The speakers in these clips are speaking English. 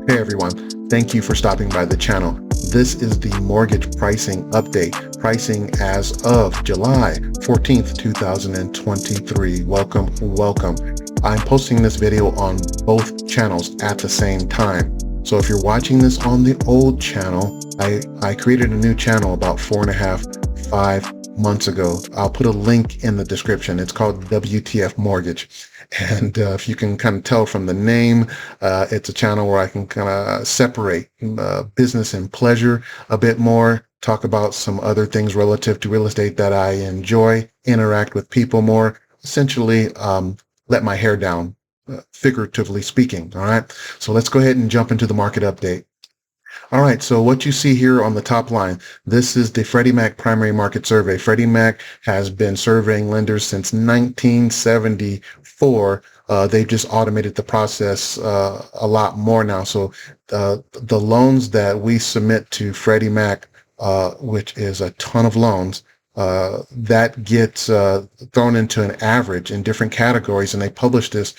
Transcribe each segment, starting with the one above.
Hey everyone, thank you for stopping by the channel. This is the mortgage pricing update, pricing as of July 14th, 2023. Welcome. I'm posting this video on both channels at the same time. So if you're watching this on the old channel, I created a new channel about 4.5 months ago. I'll put a link in the description. It's called WTF Mortgage. And if you can kind of tell from the name, it's a channel where I can kind of separate business and pleasure a bit more, talk about some other things relative to real estate that I enjoy, interact with people more, essentially let my hair down, figuratively speaking. All right. So let's go ahead and jump into the market update. All right, so what you see here on the top line, this is the Freddie Mac Primary Market Survey. Freddie Mac has been surveying lenders since 1974. They've just automated the process a lot more now. So the loans that we submit to Freddie Mac, which is a ton of loans, that gets thrown into an average in different categories, and they publish this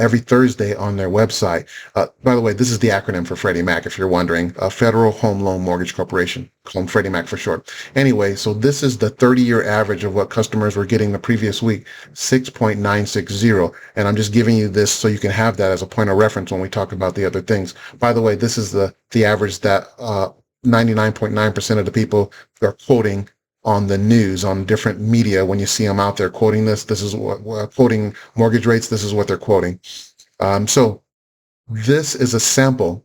every Thursday on their website. By the way, this is the acronym for Freddie Mac, if you're wondering, Federal Home Loan Mortgage Corporation, called Freddie Mac for short. Anyway, so this is the 30-year average of what customers were getting the previous week, 6.960. And I'm just giving you this so you can have that as a point of reference when we talk about the other things. By the way, this is the average that 99.9% of the people are quoting on the news, on different media. When you see them out there quoting this is what quoting mortgage rates. This is what they're quoting. So this is a sample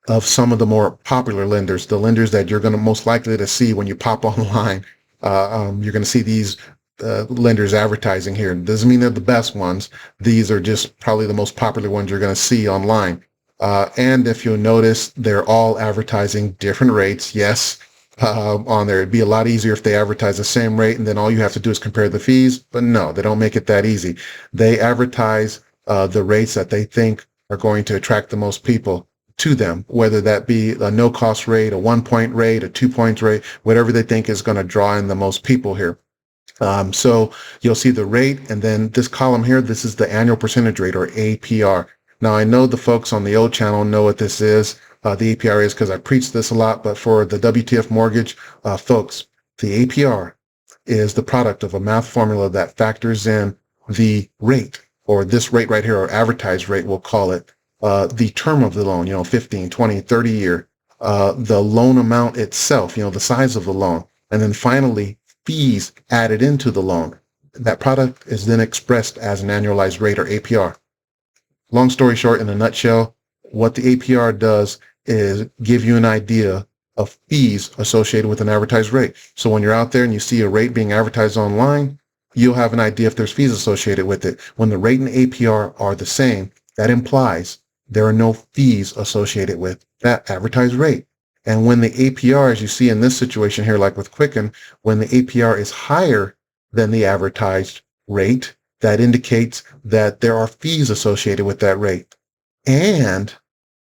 of some of the more popular lenders, the lenders that you're going to most likely to see when you pop online. You're going to see these lenders advertising here. Doesn't mean they're the best ones. These are just probably the most popular ones you're going to see online. And if you'll notice, they're all advertising different rates. Yes. On there. It'd be a lot easier if they advertise the same rate and then all you have to do is compare the fees. But no, they don't make it that easy. They advertise the rates that they think are going to attract the most people to them, whether that be a no-cost rate, a 1-point rate, a 2-point rate, whatever they think is going to draw in the most people here. So you'll see the rate, and then this column here, this is the annual percentage rate, or APR. Now, I know the folks on the old channel know what this is. The APR is because I preach this a lot, but for the WTF mortgage folks, the APR is the product of a math formula that factors in the rate, or this rate right here, or advertised rate, we'll call it, the term of the loan, 15, 20, 30 year, the loan amount itself, the size of the loan, and then finally fees added into the loan. That product is then expressed as an annualized rate, or APR. Long story short, in a nutshell, what the APR does is give you an idea of fees associated with an advertised rate. So when you're out there and you see a rate being advertised online, you'll have an idea if there's fees associated with it. When the rate and APR are the same, that implies there are no fees associated with that advertised rate. And when the APR, as you see in this situation here, like with Quicken, when the APR is higher than the advertised rate, that indicates that there are fees associated with that rate. And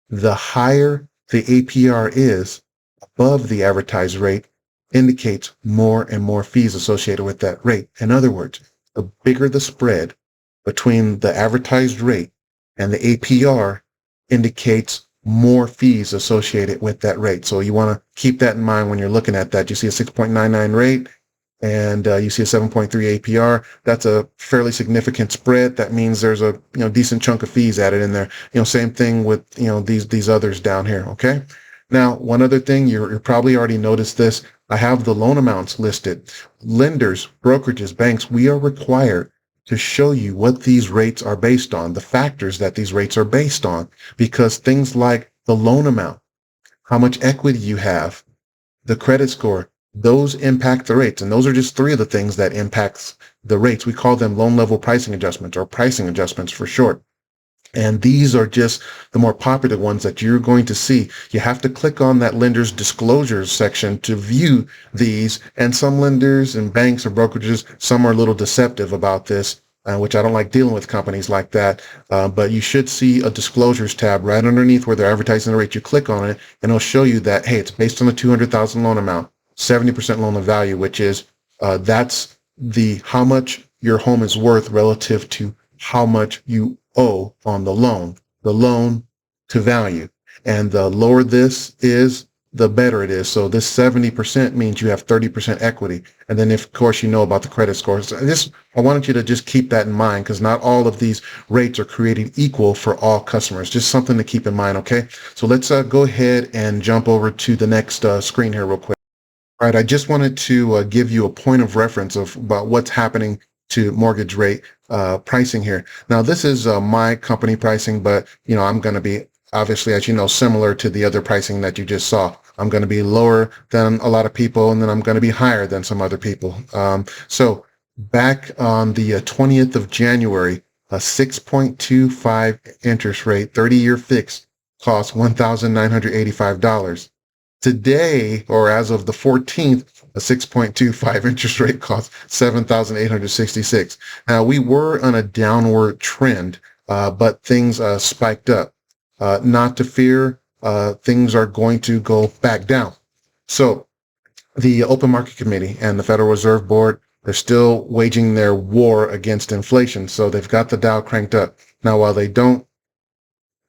the higher the APR is above the advertised rate, indicates more and more fees associated with that rate. In other words, the bigger the spread between the advertised rate and the APR indicates more fees associated with that rate. So you want to keep that in mind when you're looking at that. You see a 6.99 rate and you see a 7.3 APR. That's a fairly significant spread. That means there's a decent chunk of fees added in there. Same thing with these others down here. Okay. Now, one other thing, you're probably already noticed this. I have the loan amounts listed. Lenders, brokerages, banks, we are required to show you what these rates are based on, the factors that these rates are based on, because things like the loan amount, how much equity you have, the credit score, those impact the rates. And those are just three of the things that impacts the rates. We call them loan level pricing adjustments, or pricing adjustments for short. And these are just the more popular ones that you're going to see. You have to click on that lender's disclosures section to view these. And some lenders and banks or brokerages, some are a little deceptive about this, which I don't like dealing with companies like that. But you should see a disclosures tab right underneath where they're advertising the rate. You click on it and it'll show you that, hey, it's based on the 200,000 loan amount, 70% loan to value, which is that's the how much your home is worth relative to how much you owe on the loan to value. And the lower this is, the better it is. So this 70% means you have 30% equity. And then if, of course, you know about the credit scores. I wanted you to just keep that in mind, because not all of these rates are created equal for all customers. Just something to keep in mind. Okay. So let's go ahead and jump over to the next screen here real quick. All right, I just wanted to give you a point of reference of about what's happening to mortgage rate pricing here. Now, this is my company pricing, but I'm going to be obviously, as you know, similar to the other pricing that you just saw. I'm going to be lower than a lot of people, and then I'm going to be higher than some other people. So back on the 20th of January, a 6.25 interest rate, 30-year fixed, costs $1,985. Today, or as of the 14th, a 6.25 interest rate costs $7,866. Now, we were on a downward trend, but things spiked up. Not to fear, things are going to go back down. So the Open Market Committee and the Federal Reserve Board, they're still waging their war against inflation. So they've got the Dow cranked up. Now, while they don't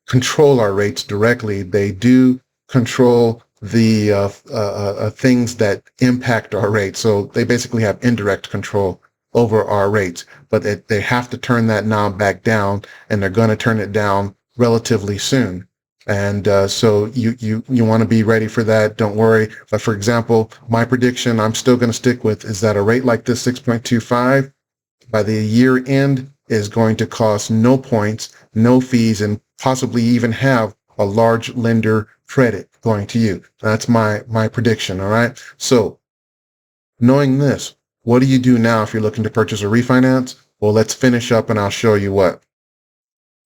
control our rates directly, they do control the things that impact our rates. So they basically have indirect control over our rates, but they have to turn that knob back down, and they're going to turn it down relatively soon. And so you want to be ready for that. Don't worry. But for example, my prediction I'm still going to stick with is that a rate like this 6.25 by the year end is going to cost no points, no fees, and possibly even have a large lender credit going to you. That's my prediction. All right. So knowing this, what do you do now if you're looking to purchase a refinance? Well, let's finish up and I'll show you what.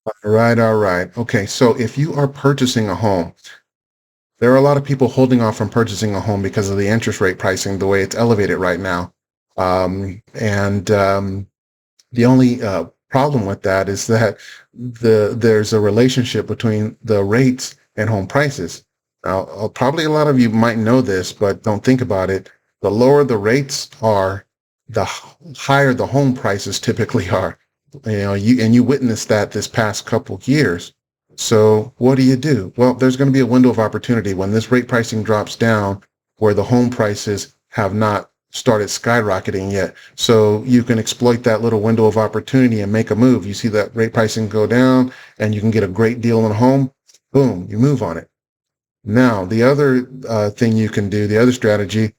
All right. All right. Okay. So if you are purchasing a home, there are a lot of people holding off from purchasing a home because of the interest rate pricing, the way it's elevated right now. The only problem with that is that there's a relationship between the rates and home prices. Now, probably a lot of you might know this, but don't think about it. The lower the rates are, the higher the home prices typically are. You witnessed that this past couple of years. So what do? Well, there's going to be a window of opportunity when this rate pricing drops down, where the home prices have not started skyrocketing yet. So you can exploit that little window of opportunity and make a move. You see that rate pricing go down and you can get a great deal on a home. Boom, you move on it. Now, the other thing you can do, the other strategy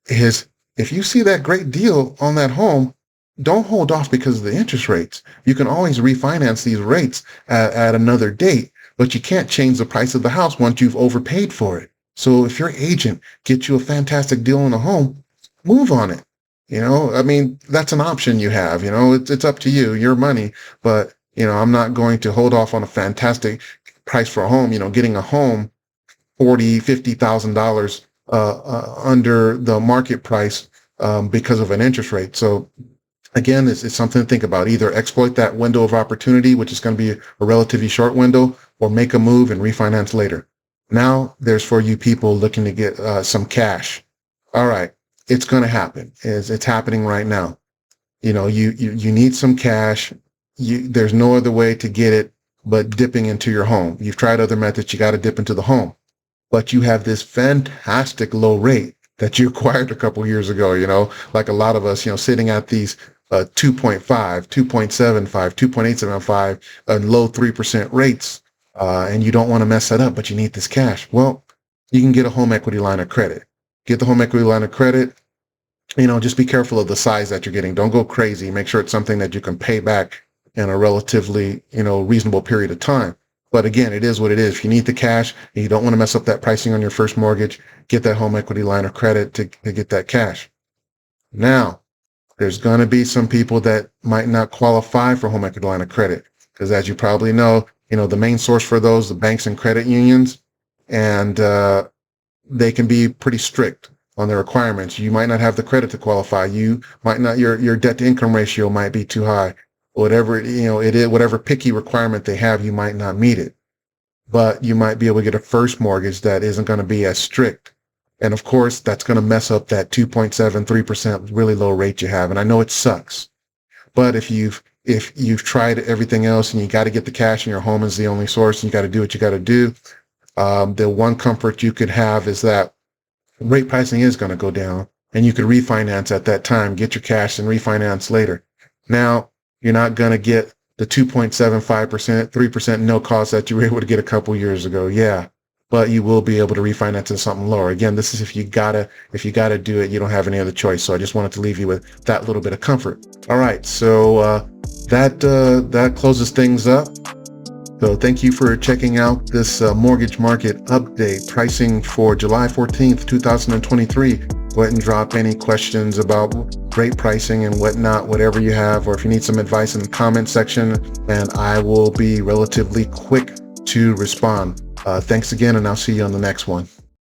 is, if you see that great deal on that home, don't hold off because of the interest rates. You can always refinance these rates at another date, but you can't change the price of the house once you've overpaid for it. So if your agent gets you a fantastic deal on a home, move on it. I mean, that's an option you have. It's up to you, your money. But I'm not going to hold off on a fantastic price for a home. Getting a home $50,000 under the market price because of an interest rate. So again, it's something to think about. Either exploit that window of opportunity, which is going to be a relatively short window, or make a move and refinance later. Now there's for you people looking to get some cash. All right. It's going to happen. It's happening right now. You need some cash. There's no other way to get it but dipping into your home. You've tried other methods. You got to dip into the home, but you have this fantastic low rate that you acquired a couple years ago, like a lot of us, sitting at these 2.5, 2.75, 2.875 and low 3% rates. And you don't want to mess that up, but you need this cash. Well, you can get a home equity line of credit. Get the home equity line of credit. Just be careful of the size that you're getting. Don't go crazy. Make sure it's something that you can pay back in a relatively, reasonable period of time. But again, it is what it is. If you need the cash and you don't want to mess up that pricing on your first mortgage, get that home equity line of credit to get that cash. Now, there's going to be some people that might not qualify for home equity line of credit, because as you probably know, the main source for those, the banks and credit unions, and they can be pretty strict on the requirements. You might not have the credit to qualify. You might not, your debt to income ratio might be too high. Whatever, it is, whatever picky requirement they have, you might not meet it. But you might be able to get a first mortgage that isn't going to be as strict. And of course, that's going to mess up that 2.73% really low rate you have. And I know it sucks. But if you've tried everything else and you got to get the cash and your home is the only source and you got to do what you got to do, The one comfort you could have is that rate pricing is going to go down, and you could refinance at that time, get your cash and refinance later. Now, you're not going to get the 2.75%, 3% no cost that you were able to get a couple years ago. Yeah. But you will be able to refinance to something lower. Again, this is if you gotta do it, you don't have any other choice. So I just wanted to leave you with that little bit of comfort. All right. So that closes things up. So thank you for checking out this mortgage market update pricing for July 14th, 2023. Go ahead and drop any questions about rate pricing and whatnot, whatever you have, or if you need some advice in the comment section, and I will be relatively quick to respond. Thanks again, and I'll see you on the next one.